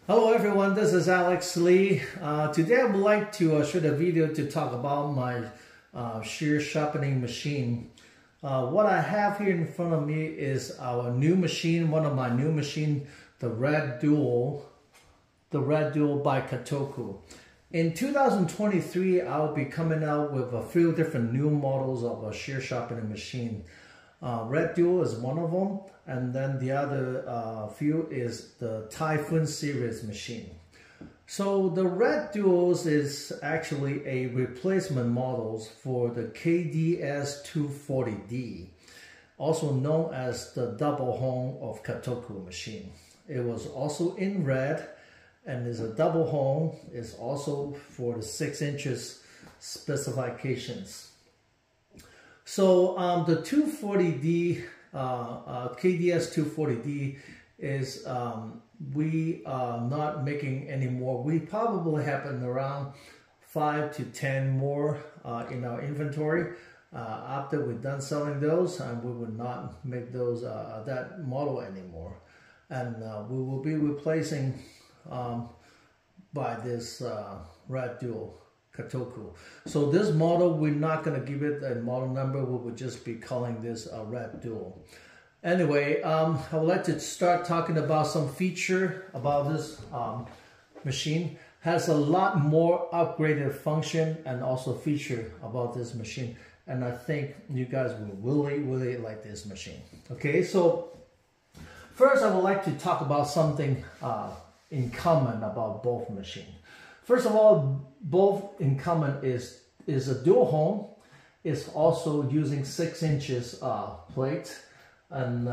Hello everyone, this is Alex Lee. Today I would like to shoot a video to talk about my shear sharpening machine. What I have here in front of me is our new machine, one of my new machine, the Red Duo by Katoku. In 2023, I'll be coming out with a few different new models of a shear sharpening machine. Red Duo is one of them, and then the other few is the Typhoon series machine. So the Red Duos is actually a replacement models for the KDS240D, also known as the double home of Katoku machine. It was also in red and is a double home, is also for the 6 inches specifications. So the 240D, KDS 240D is we are not making anymore. We probably have around 5 to 10 more in our inventory. After we're done selling those, and we will not make those that model anymore, and we will be replacing by this Red Duo Katoku. So this model, we're not going to give it a model number. We will just be calling this a Red Duo. Anyway, I would like to start talking about some feature about this machine. Has a lot more upgraded function and also feature about this machine. And I think you guys will really like this machine. Okay, so first I would like to talk about something in common about both machines. First of all, both in common is a dual home. It's also using 6 inches plate, and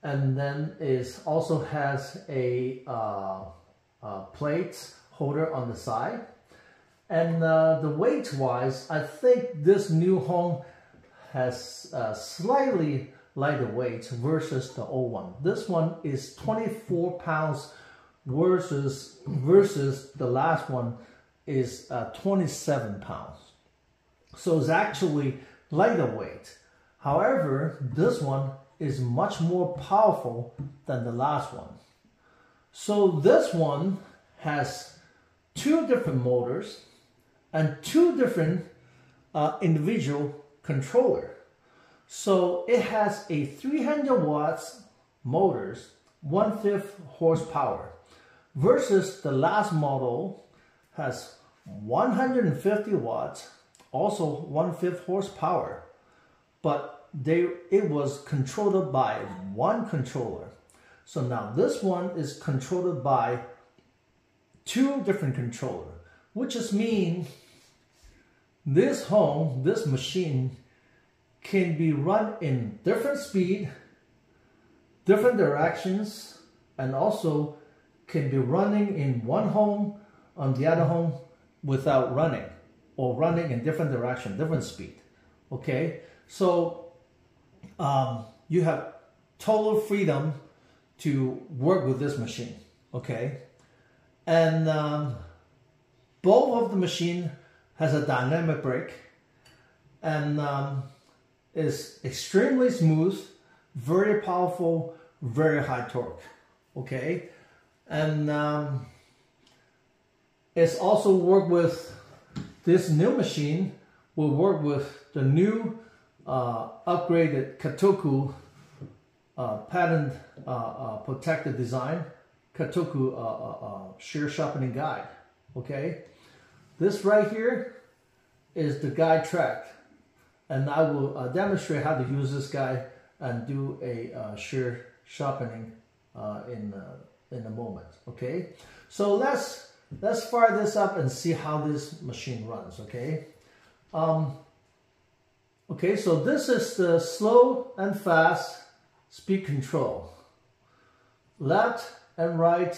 then it also has a plate holder on the side. And the weight wise, I think this new home has slightly lighter weight versus the old one. This one is 24 pounds versus the last one is 27 pounds. So it's actually lighter weight. However, this one is much more powerful than the last one. So this one has 2 different motors and 2 different individual controller. So it has a 300 watts motors, 1/5 horsepower, versus the last model has 150 watts, also 1/5 horsepower, but it was controlled by one controller. So now this one is controlled by 2 different controllers, which just means this machine can be run in different speed, different directions, and also can be running in one home on the other home without running, or running in different direction, different speed. Okay, so you have total freedom to work with this machine. Okay, and both of the machine has a dynamic brake, and is extremely smooth, very powerful, very high torque. Okay, and it's also work with this new machine. Will work with the new upgraded Katoku patent protected design Katoku shear sharpening guide. Okay, this right here is the guide track, and I will demonstrate how to use this guide and do a shear sharpening in a moment. Okay, so let's fire this up and see how this machine runs. Okay, okay, so this is the slow and fast speed control. Left and right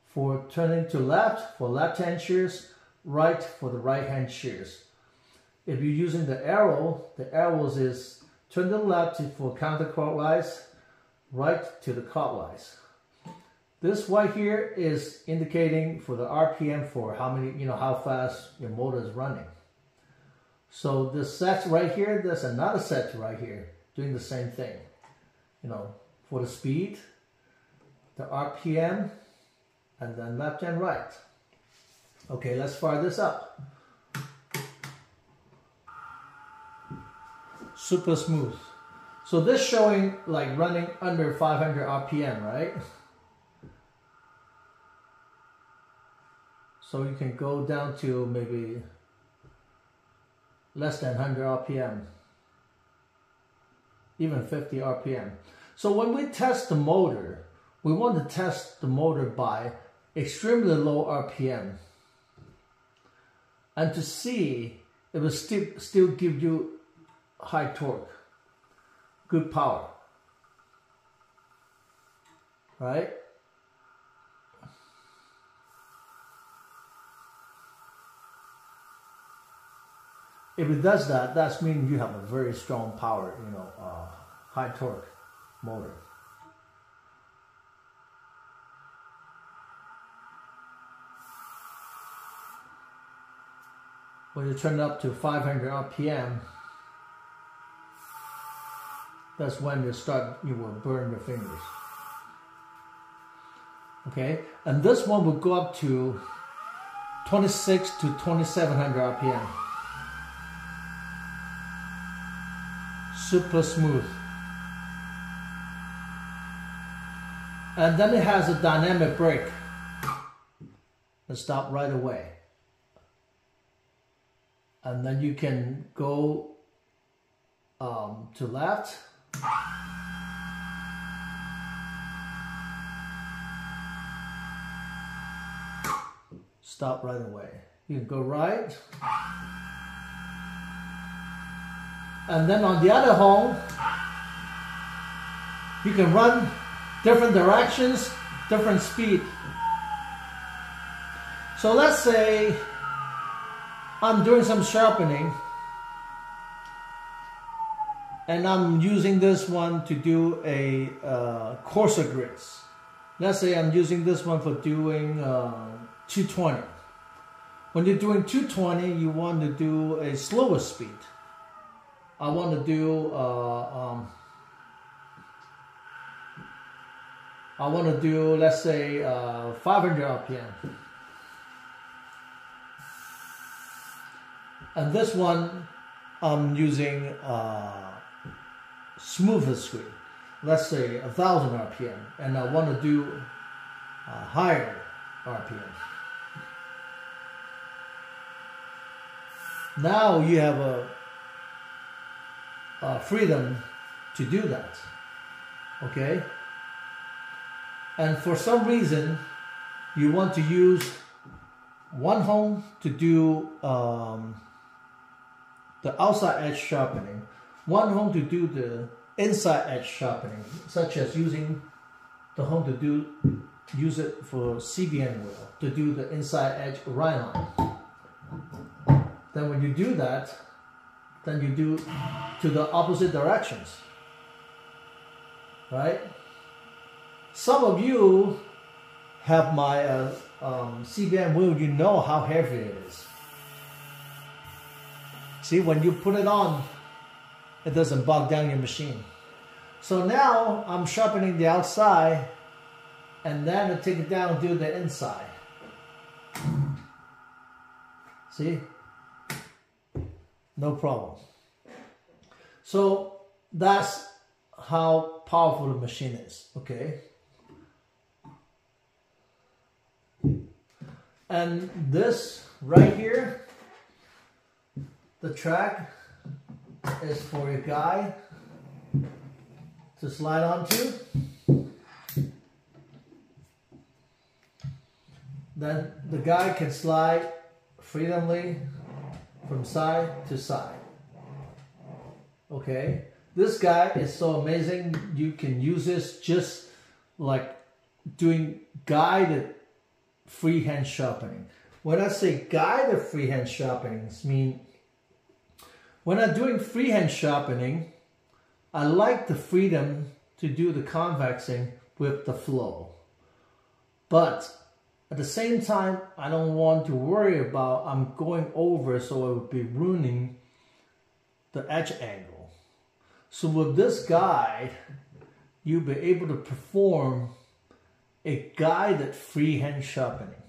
for turning to left for left hand shears, right for the right hand shears. If you're using the arrows is turn to the left for counterclockwise, right to the clockwise. This right here is indicating for the RPM for how many, how fast your motor is running. So this set right here, there's another set right here doing the same thing. For the speed, the RPM, and then left and right. Okay, let's fire this up. Super smooth. So this showing like running under 500 RPM, right? So you can go down to maybe less than 100 RPM, even 50 RPM. So when we test the motor, we want to test the motor by extremely low RPM and to see if it will still give you high torque, good power, right? If it does that, that means you have a very strong power, high torque motor. When you turn it up to 500 RPM, that's when you will burn your fingers. Okay, and this one will go up to 26 to 2700 RPM. Super smooth. And then it has a dynamic brake. Let's stop right away. And then you can go to left. Stop right away. You can go right. And then on the other horn, you can run different directions, different speed. So let's say I'm doing some sharpening and I'm using this one to do a coarser grits. Let's say I'm using this one for doing 220. When you're doing 220, you want to do a slower speed. I want to do let's say 500 RPM. And this one I'm using smoother speed. Let's say 1000 RPM, and I want to do higher RPM. Now you have a freedom to do that, okay? And for some reason, you want to use one horn to do the outside edge sharpening, one horn to do the inside edge sharpening, such as using the horn to use it for CBN wheel, to do the inside edge right line. Then when you do that, then you do to the opposite directions, right? Some of you have my CBN wheel, you know how heavy it is. See, when you put it on, it doesn't bog down your machine. So now I'm sharpening the outside, and then I take it down and do the inside. See? No problem. So that's how powerful the machine is, okay? And this right here, the track is for a guy to slide onto. Then the guy can slide freely from side to side. Okay, this guy is so amazing. You can use this just like doing guided freehand sharpening. When I say guided freehand sharpening, I mean when I'm doing freehand sharpening, I like the freedom to do the convexing with the flow. But at the same time, I don't want to worry about I'm going over, so it would be ruining the edge angle. So with this guide, you'll be able to perform a guided freehand sharpening.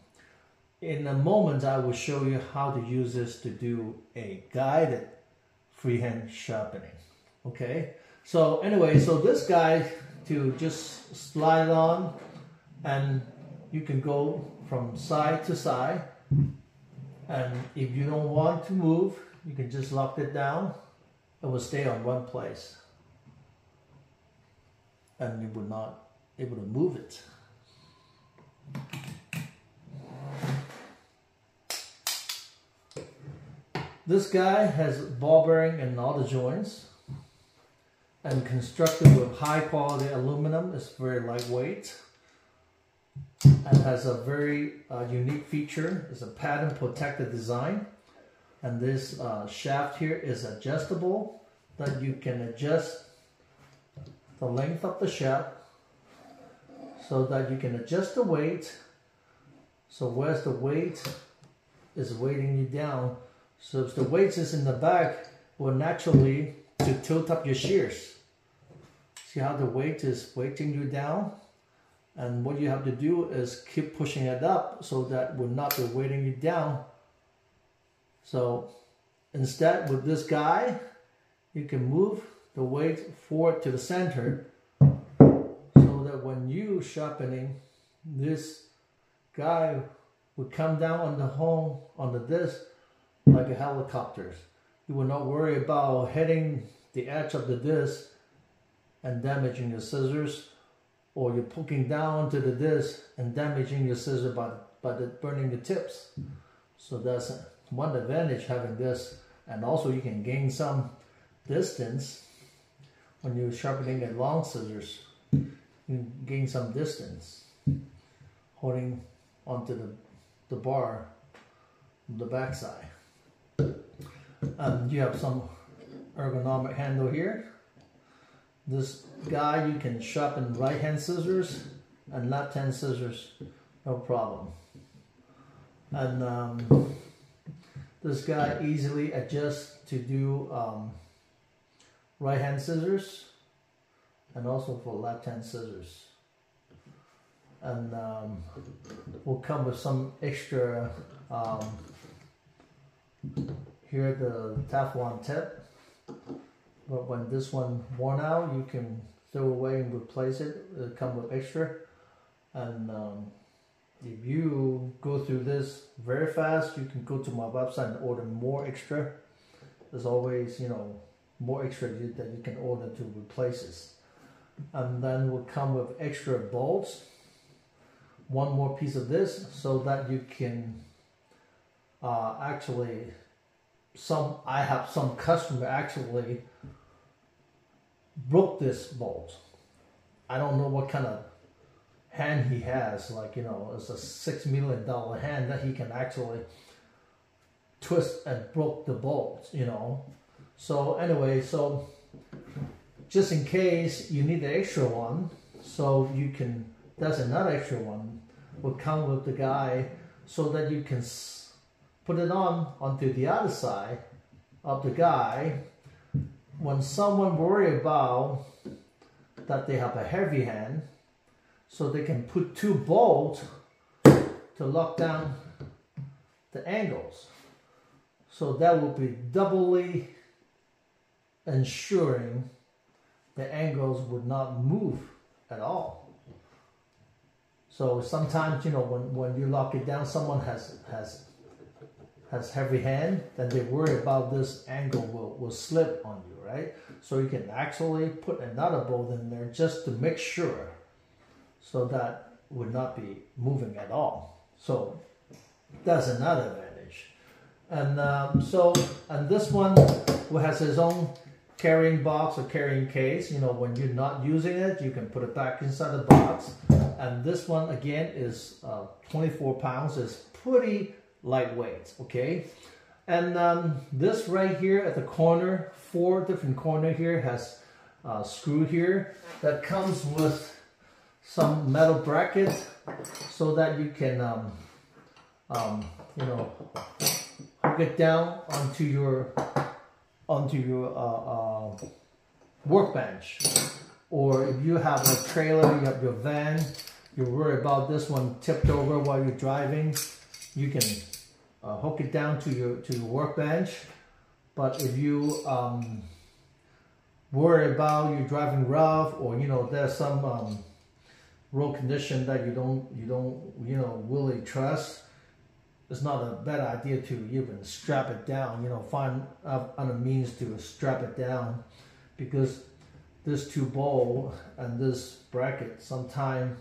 In a moment, I will show you how to use this to do a guided freehand sharpening. Okay, so anyway, so this guy to just slide on, and you can go from side to side, and if you don't want to move, you can just lock it down. It will stay on one place, and you will not able to move it. This guy has ball bearing in all the joints and constructed with high quality aluminum. It's very lightweight and has a very unique feature. It's a pattern protected design, and this shaft here is adjustable, that you can adjust the length of the shaft so that you can adjust the weight. So where's the weight is weighting you down. So if the weight is in the back, it will naturally to tilt up your shears. See how the weight is weighting you down? And what you have to do is keep pushing it up so that will not be weighting you down. So instead with this guy, you can move the weight forward to the center so that when you sharpening, this guy would come down on the home, on the disc, like a helicopter. You will not worry about hitting the edge of the disc and damaging your scissors, or you're poking down to the disc and damaging your scissors by burning the tips. So that's one advantage having this, and also you can gain some distance when you're sharpening a long scissors. You gain some distance holding onto the bar on the back side. You have some ergonomic handle here. This guy, you can sharpen right hand scissors and left hand scissors, no problem. And this guy easily adjusts to do right hand scissors and also for left hand scissors. And will come with some extra here, the Teflon tip, but when this one worn out, you can throw away and replace it. It'll come with extra. And if you go through this very fast, you can go to my website and order more extra. There's always, you know, more extra that you can order to replace this. And then will come with extra bolts, one more piece of this, so that you can actually, I have some customer actually broke this bolt. I don't know what kind of hand he has, like, you know, it's a $6 million hand that he can actually twist and broke the bolt, you know. So anyway, so just in case you need the extra one, so you can, that's another extra one, will come with the guy so that you can put it onto the other side of the guy. When someone worry about that they have a heavy hand, so they can put two bolts to lock down the angles. So that will be doubly ensuring the angles would not move at all. So sometimes, you know, when you lock it down, someone has heavy hand, then they worry about this angle will slip on you, right? So you can actually put another bolt in there just to make sure, so that would not be moving at all. So that's another advantage. And and this one has its own carrying box or carrying case. You know, when you're not using it, you can put it back inside the box. And this one again is 24 pounds. It's pretty lightweight, okay? And this right here at the corner, 4 different corner here, has a screw here that comes with some metal bracket so that you can you know, hook it down onto your workbench. Or if you have a trailer, you have your van, you're worried about this one tipped over while you're driving, you can hook it down to your workbench. But if you worry about you driving rough, or there's some road condition that you don't really trust, it's not a bad idea to even strap it down. Find other means to strap it down, because this two bowl and this bracket sometimes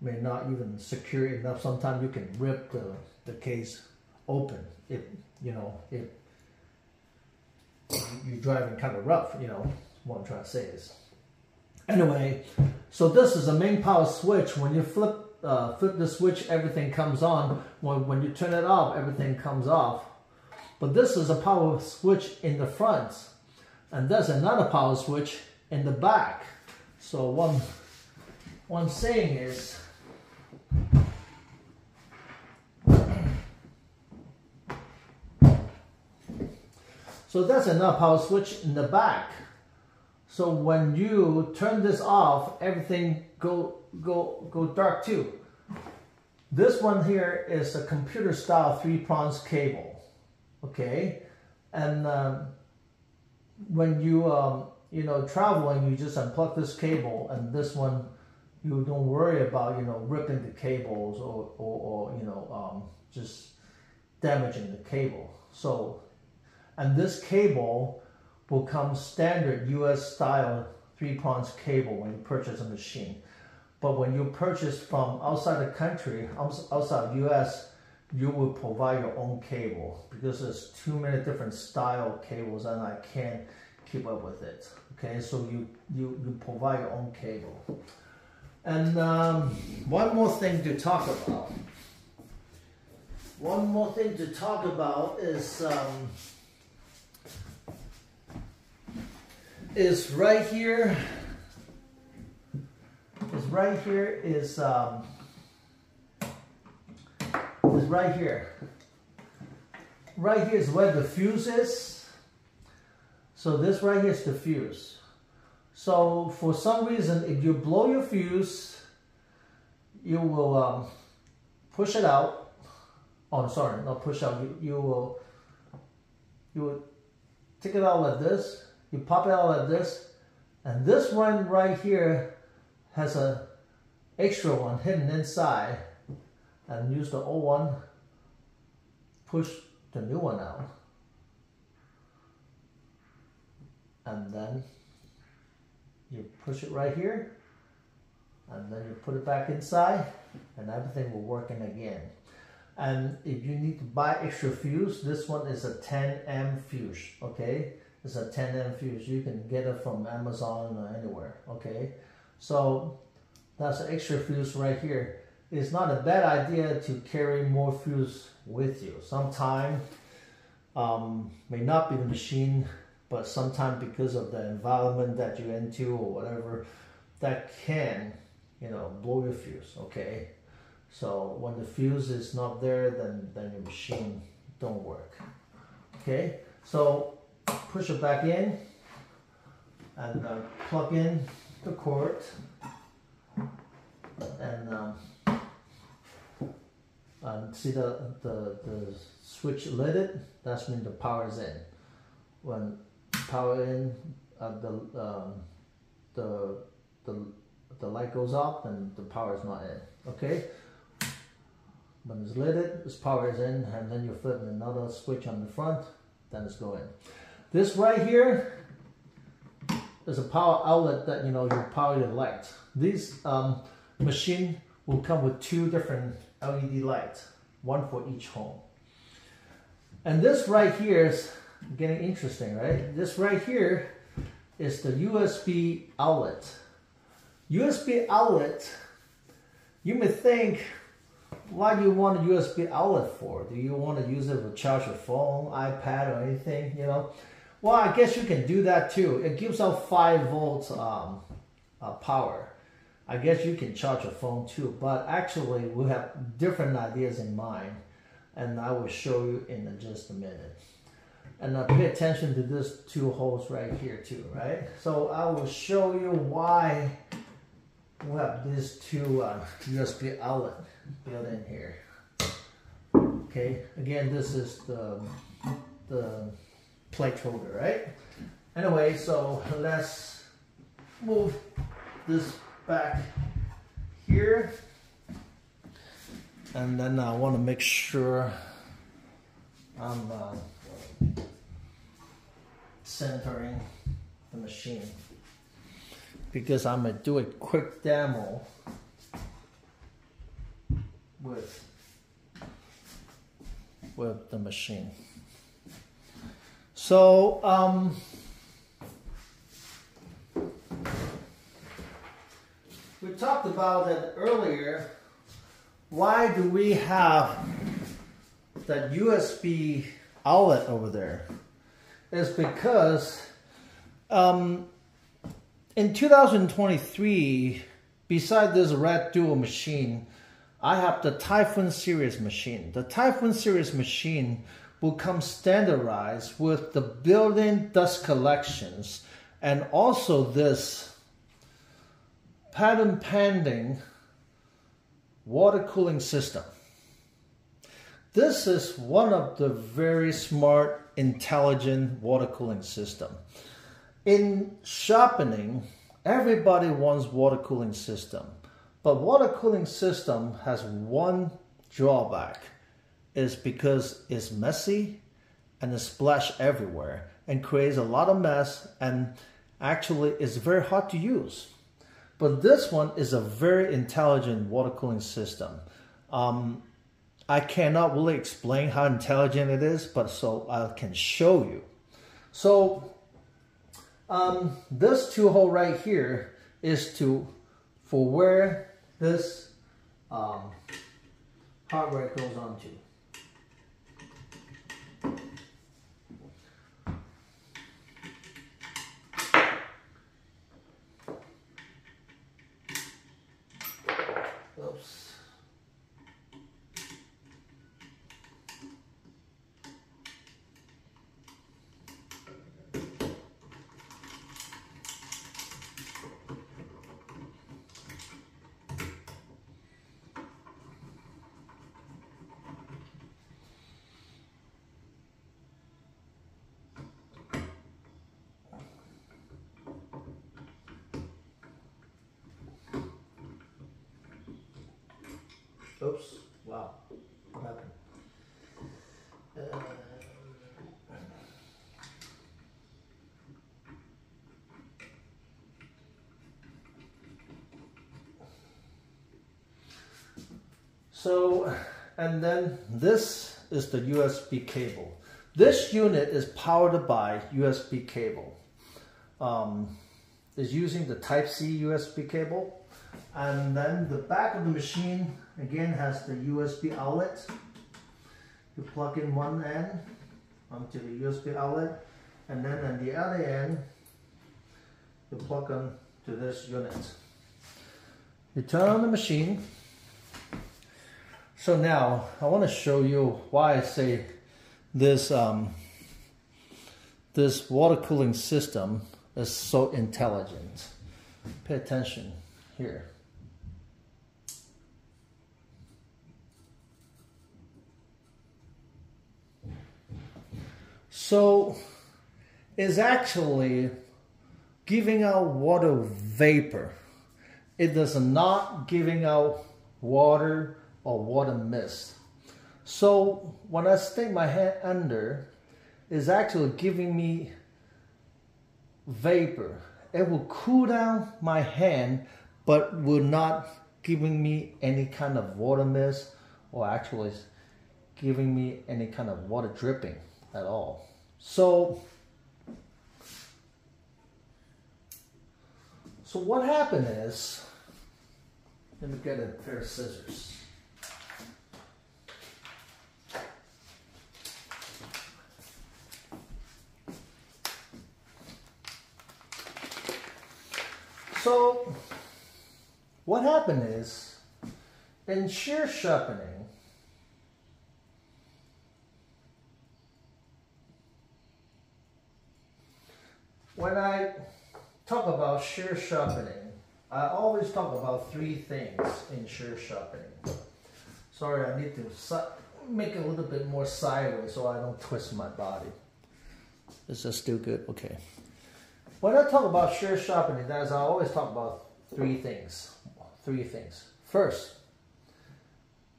may not even secure enough. Sometimes you can rip the case open if if you're driving kind of rough. What I'm trying to say is, anyway, so this is a main power switch. When you flip the switch, everything comes on. When you turn it off, everything comes off. But this is a power switch in the front, and there's another power switch in the back. So what I'm saying is, so that's another power switch in the back. So when you turn this off, everything go dark too. This one here is a computer style 3-prongs cable, okay? And when you traveling, you just unplug this cable, and this one you don't worry about ripping the cables or just damaging the cable. So, and this cable will come standard US style 3-prongs cable when you purchase a machine. But when you purchase from outside the country, outside US, you will provide your own cable, because there's too many different style cables and I can't keep up with it. Okay, so you provide your own cable. And one more thing to talk about. One more thing to talk about is right here. Right here is where the fuse is. So this right here is the fuse. So for some reason, if you blow your fuse, you will push it out. Oh, sorry, not push out. You will take it out like this. You pop it out like this, and this one right here has a extra one hidden inside, and use the old one, push the new one out, and then you push it right here, and then you put it back inside, and everything will work in again. And if you need to buy extra fuse, this one is a 10M fuse, okay? It's a 10M fuse. You can get it from Amazon or anywhere, okay? So that's an extra fuse right here. It's not a bad idea to carry more fuse with you. Sometimes, may not be the machine, but sometimes because of the environment that you're into or whatever, that can, blow your fuse, okay? So when the fuse is not there, then your machine don't work, okay? So push it back in and plug in the cord, and see the switch lit it. That's when the power is in. When power in, the light goes off, and the power is not in. Okay. When it's lit, this power is in, and then you flip another switch on the front, then it's going. This right here is a power outlet that you power your light. These machine will come with 2 different LED lights, one for each home. And this right here is getting interesting, right? This right here is the USB outlet. USB outlet, you may think, why do you want a USB outlet for? Do you want to use it to charge your phone, iPad, or anything, Well, I guess you can do that too. It gives out 5 volts power. I guess you can charge your phone too, but actually we have different ideas in mind, and I will show you in just a minute. And pay attention to these 2 holes right here too, right? So I will show you why we have these two USB outlet built in here. Okay, again, this is the plate holder, right? Anyway, so let's move this back here, and then I want to make sure I'm centering the machine, because I'm going to do a quick demo with the machine. So we talked about that earlier. Why do we have that USB outlet over there? It's because in 2023, beside this Red Duo machine, I have the Typhoon series machine. The Typhoon series machine will come standardized with the built-in dust collections and also this patent pending water cooling system. This is one of the very smart, intelligent water cooling system. In sharpening, everybody wants water cooling system. But water cooling system has one drawback, is because it's messy and it splash everywhere and creates a lot of mess, and actually it's very hard to use. But this one is a very intelligent water cooling system. I cannot really explain how intelligent it is, but so I can show you. So this two hole right here is for where this hardware goes on to. Oops. Oops, wow, what happened? So, and then this is the USB cable. This unit is powered by USB cable. It's using the Type-C USB cable. And then the back of the machine again has the USB outlet. You plug in one end onto the USB outlet, and then on the other end you plug on to this unit. You turn on the machine. So now I want to show you why I say this this water cooling system is so intelligent. Pay attention here. So it's actually giving out water vapor. It does not giving out water or water mist. So when I stick my hand under, it's actually giving me vapor. It will cool down my hand, but will not giving me any kind of water mist, or actually giving me any kind of water dripping at all. So what happened is, let me get a pair of scissors. So what happened is, in shear sharpening, when I talk about shear sharpening, I always talk about 3 things in shears sharpening. Sorry, I need to make it a little bit more sideways so I don't twist my body. Is this still good? Okay. When I talk about shears sharpening, I always talk about 3 things. 3 things. First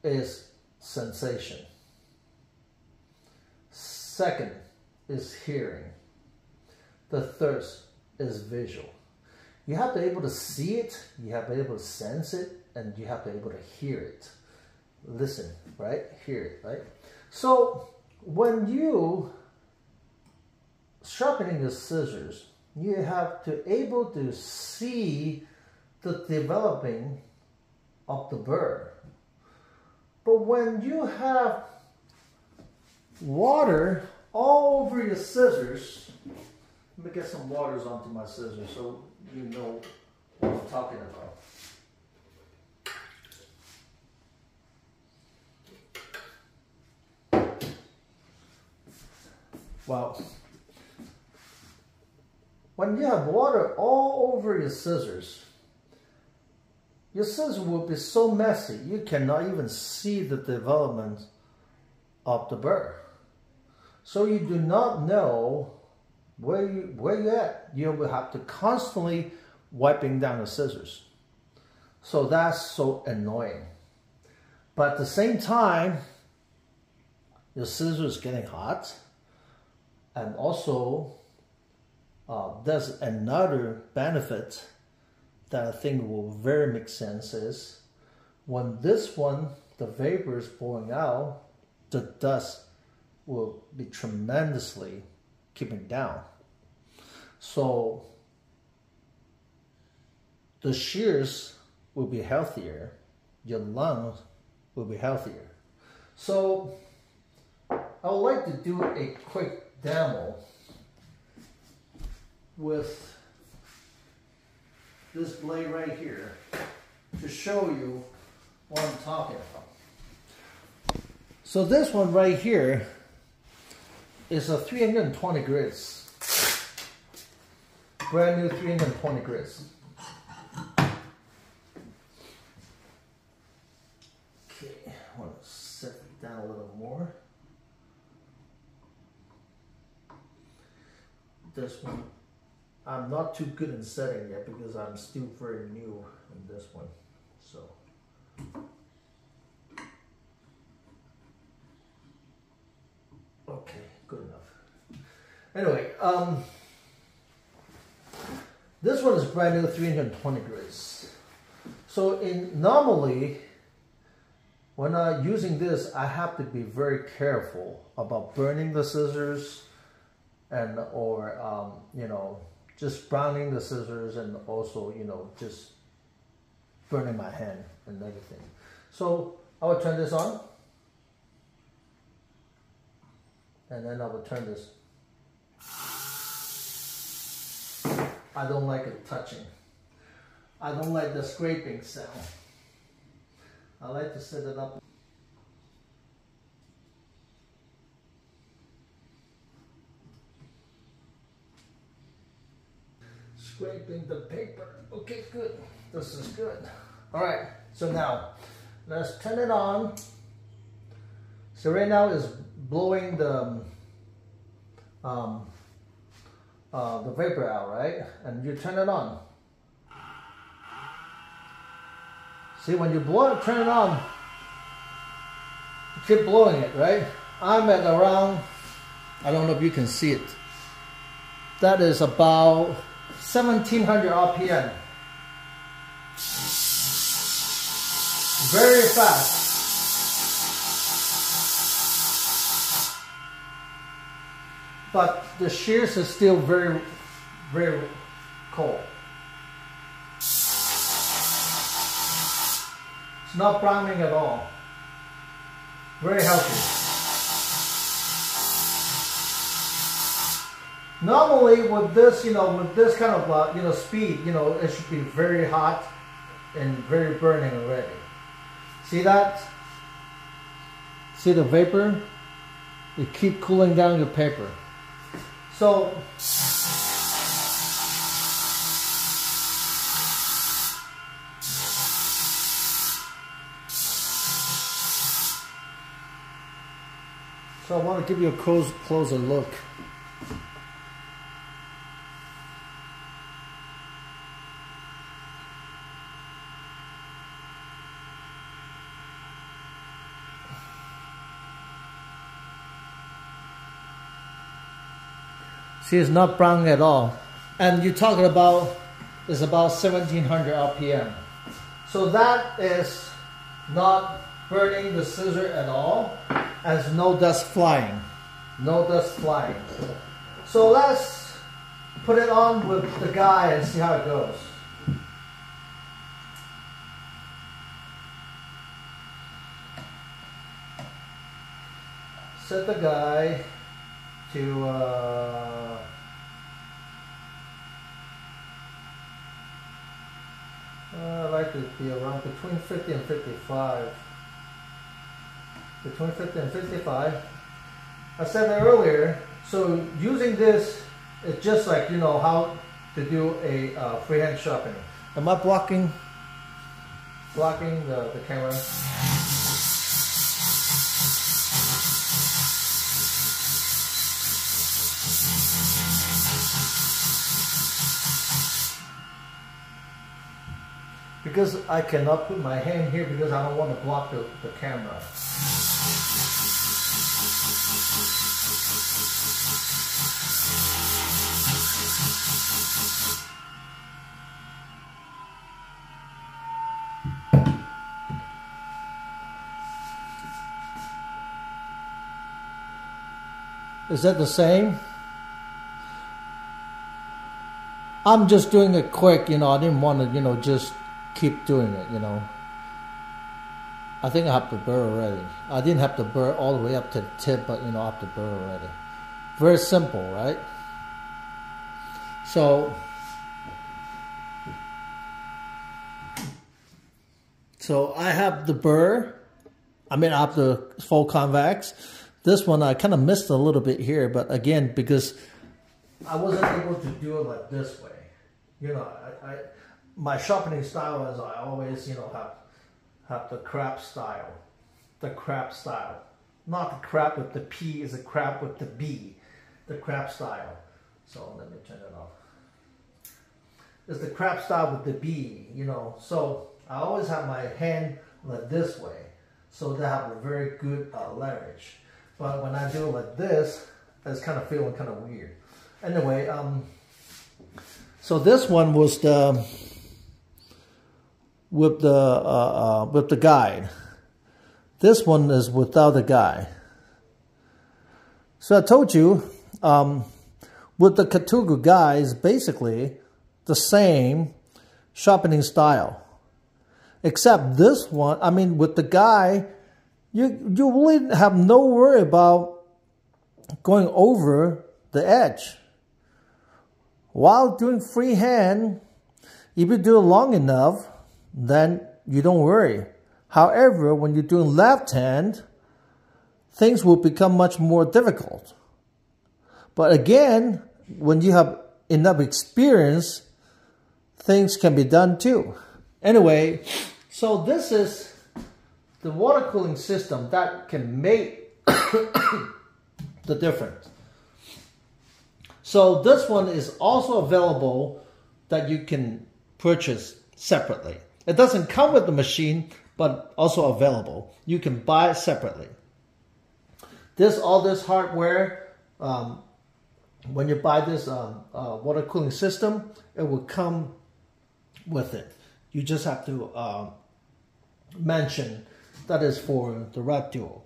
is sensation. Second is hearing. The third is visual. You have to be able to see it, you have to be able to sense it, and you have to be able to hear it. Listen, right? Hear it, right? So when you sharpening the scissors, you have to able to see the developing of the burr. But when you have water all over your scissors, let me get some waters onto my scissors so you know what I'm talking about. Well, when you have water all over your scissors will be so messy you cannot even see the development of the burr. So you do not know where you're at. You will have to constantly wiping down the scissors. So that's so annoying. But at the same time, your scissors is getting hot. And also, there's another benefit that I think will very make sense is when this one, the vapor is blowing out, the dust will be tremendously keeping down. So the shears will be healthier, your lungs will be healthier. So I would like to do a quick demo with this blade right here to show you what I'm talking about. So this one right here is a 320 grits. Brand new 320 grits. Okay, I want to set it down a little more. This one, I'm not too good in setting yet because I'm still very new in this one. So, okay, good enough. Anyway, this one is brand new 320 grits. So normally, when I'm using this, I have to be very careful about burning the scissors and you know, just browning the scissors and also, you know, just burning my hand and everything. So I will turn this on. And then I will turn this. I don't like it touching. I don't like the scraping sound. I like to set it up. Scraping the paper. Okay, good. This is good. All right, so now let's turn it on. So right now it's blowing the vapor out, right? And you turn it on. See, when you blow it, turn it on, you keep blowing it, right? I'm at around, I don't know if you can see it. That is about 1700 RPM. Very fast. But the shears is still very, very cold. It's not browning at all. Very healthy. Normally with this, you know, with this kind of, you know, speed, you know, it should be very hot and very burning already. See that? See the vapor? You keep cooling down your paper. So So I want to give you a closer look. See, it's not brown at all. And you're talking about, it's about 1700 RPM. So that is not burning the scissor at all. And there's no dust flying. No dust flying. So let's put it on with the guy and see how it goes. Set the guy to I like to be around between 50 and 55. Between 50 and 55. I said that earlier, so using this, it's just like, you know, how to do a freehand sharpening. Am I blocking the camera? Because I cannot put my hand here because I don't want to block the camera. Is that the same? I'm just doing it quick, you know, I didn't want to, you know, just keep doing it, you know. I think I have the burr already. I didn't have the burr all the way up to the tip, but, you know, I have the burr already. Very simple, right? So I have the burr. I mean, I have the full convex. This one I kind of missed a little bit here, but again, because I wasn't able to do it like this way. You know, my sharpening style is I always, you know, have the crab style. The crab style. Not the crab with the P, is a crab with the B. The crab style. So let me turn it off. It's the crab style with the B, you know. So I always have my hand like this way. So they have a very good leverage. But when I do it like this, it's kind of feeling kind of weird. Anyway, so this one was with the guide. This one is without the guide. So I told you, with the Katoku guide is basically the same sharpening style, except this one. I mean, with the guide, you really have no worry about going over the edge. While doing freehand, if you do it long enough, then you don't worry. However, when you're doing left hand, things will become much more difficult. But again, when you have enough experience, things can be done too. Anyway, so this is the water cooling system that can make the difference. So this one is also available that you can purchase separately. It doesn't come with the machine, but also available. You can buy it separately. All this hardware, when you buy this water cooling system, it will come with it. You just have to mention that is for the Red Duo.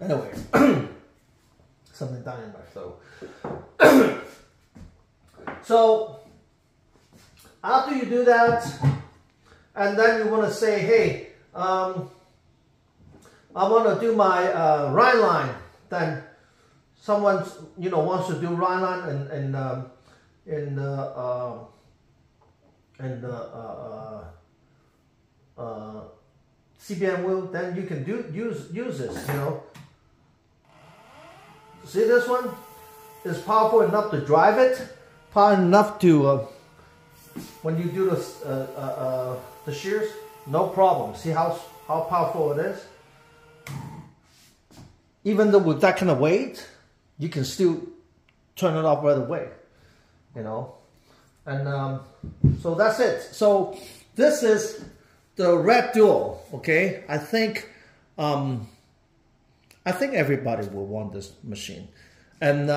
Anyway, something down in my throat. So after you do that, and then you want to say, hey, I want to do my ride line. Then someone, you know, wants to do ride line in CBM wheel. Then you can use this. You know, see this one is powerful enough to drive it. Powerful enough to when you do the shears, no problem. See how powerful it is? Even though with that kind of weight, you can still turn it off right away, you know. And so that's it. So this is the Red Duo, okay? I think everybody will want this machine. And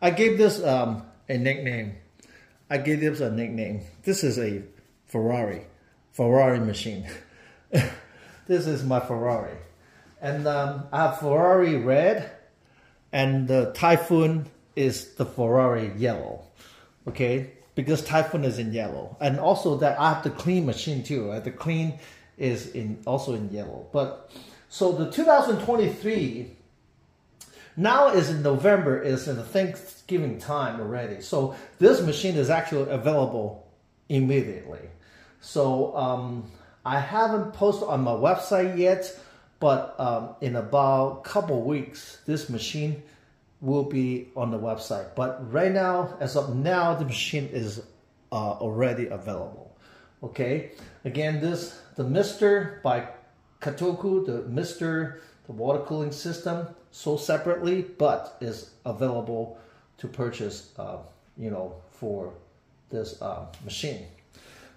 I gave this a nickname. This is a Ferrari machine. This is my Ferrari. And I have Ferrari red, and the Typhoon is the Ferrari yellow. Okay, because Typhoon is in yellow. And also that I have the clean machine too. Right? The clean is also in yellow. But so the 2023 now is in November, is in the Thanksgiving time already. So this machine is actually available immediately. So I haven't posted on my website yet, but in about a couple weeks, this machine will be on the website. But right now, as of now, the machine is already available. Okay, again, the Mister by Katoku, the Mister, the water cooling system, sold separately, but is available to purchase, you know, for this machine.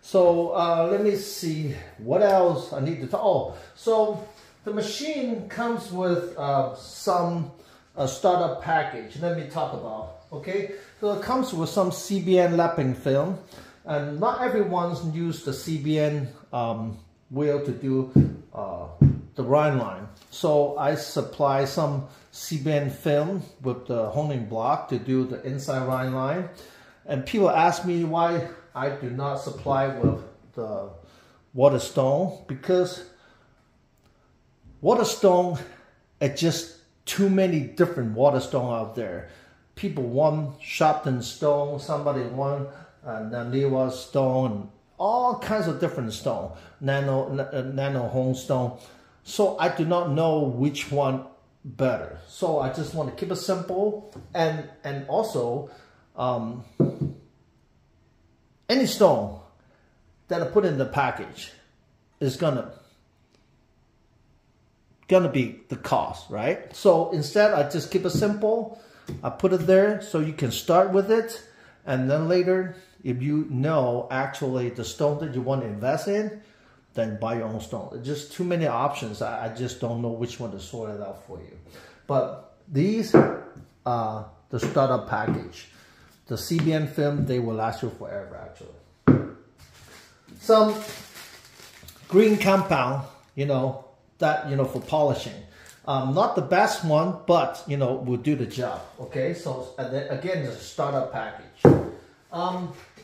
So let me see what else I need to talk. Oh, so the machine comes with some startup package. Let me talk about. Okay, so it comes with some CBN lapping film, and not everyone's used the CBN wheel to do the ride line. So I supply some CBN film with the honing block to do the inside ride line. And people ask me why I do not supply with the water stone, because water stone are just too many different water stone out there. People want sharpened stone, somebody want Naniwa stone, all kinds of different stone, nano hone stone. So I do not know which one better. So I just want to keep it simple, and also any stone that I put in the package is gonna be the cost, right? So instead, I just keep it simple. I put it there so you can start with it, and then later, if you know actually the stone that you want to invest in, then buy your own stone. There's just too many options. I just don't know which one to sort it out for you. But these are the startup package. The CBN film, they will last you forever actually. Some green compound, you know, that, you know, for polishing. Not the best one, but, you know, will do the job. Okay, so again, it's a startup package.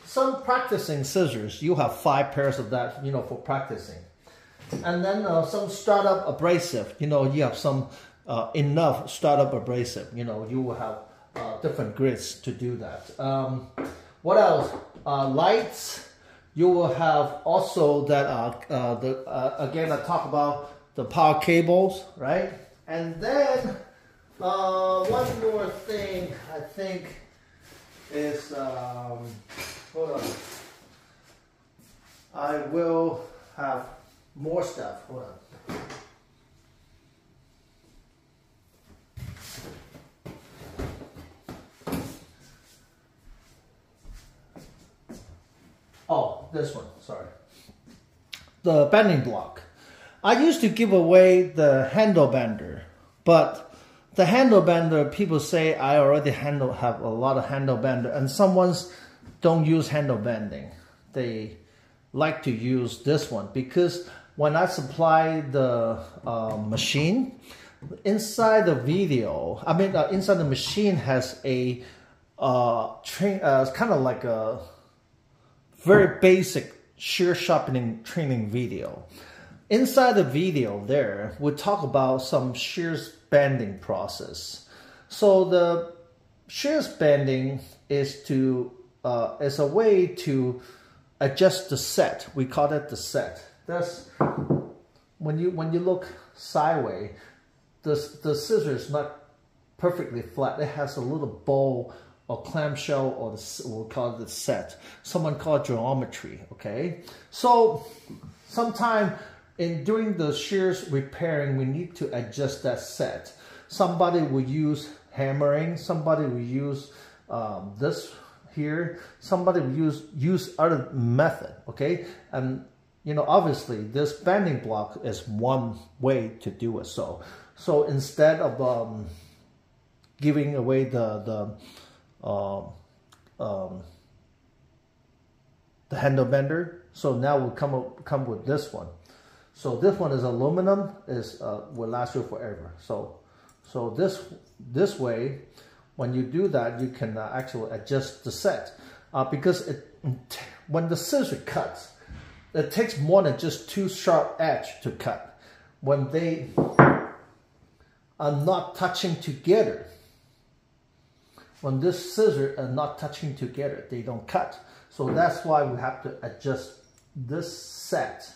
Some practicing scissors. You have 5 pairs of that, you know, for practicing. And then some startup abrasive. You know, you have some enough startup abrasive. You know, you will have different grids to do that. What else? Lights. You will have also that, again, I talk about the power cables, right? And then one more thing I think is, hold on. I will have more stuff. Hold on. Oh, this one, sorry. The bending block. I used to give away the handle bender, but the handle bender, people say I already have a lot of handle bender, and some ones don't use handle bending. They like to use this one because when I supply the machine, inside the video, inside the machine has a kind of like a very basic shear sharpening training video. Inside the video there, we talk about some shears bending process. So the shears bending is a way to adjust the set. We call it the set. That's when you look sideways, the scissor is not perfectly flat. It has a little bowl or clamshell, or we'll call it the set. Someone call it geometry. Okay, so sometime during the shears repairing, we need to adjust that set. Somebody will use hammering, somebody will use this here, somebody will use other method, okay? And you know, obviously this bending block is one way to do it. So instead of giving away the handle bender, so now we'll come with this one. So this one is aluminum, will last you forever. So this way, when you do that, you can actually adjust the set because when the scissor cuts, it takes more than just 2 sharp edges to cut. When they are not touching together, when this scissor are not touching together, they don't cut. So that's why we have to adjust this set.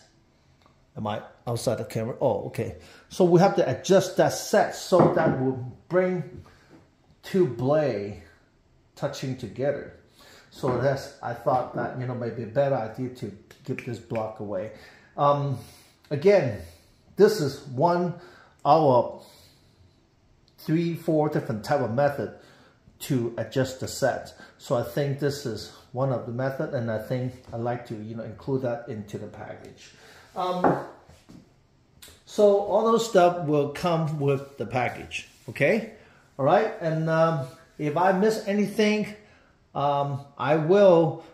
Am I outside the camera? Oh, okay. So we have to adjust that set so that will bring 2 blades touching together. So I thought that, you know, maybe a better idea to give this block away. Again, this is one out of 3-4 different type of method to adjust the set. So I think this is one of the method, and I think I'd like to, you know, include that into the package. So all those stuff will come with the package, okay? All right, and if I miss anything, I will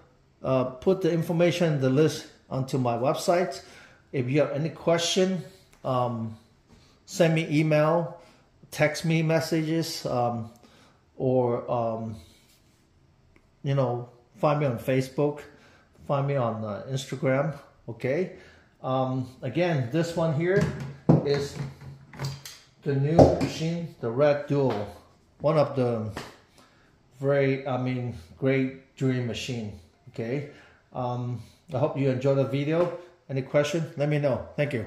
put the information in the list onto my website. If you have any question, send me email, text me messages, or you know, find me on Facebook, find me on Instagram, okay? Again, this one here is the new machine, the Red Duo, one of the very, great drilling machine, okay? I hope you enjoyed the video. Any question? Let me know. Thank you.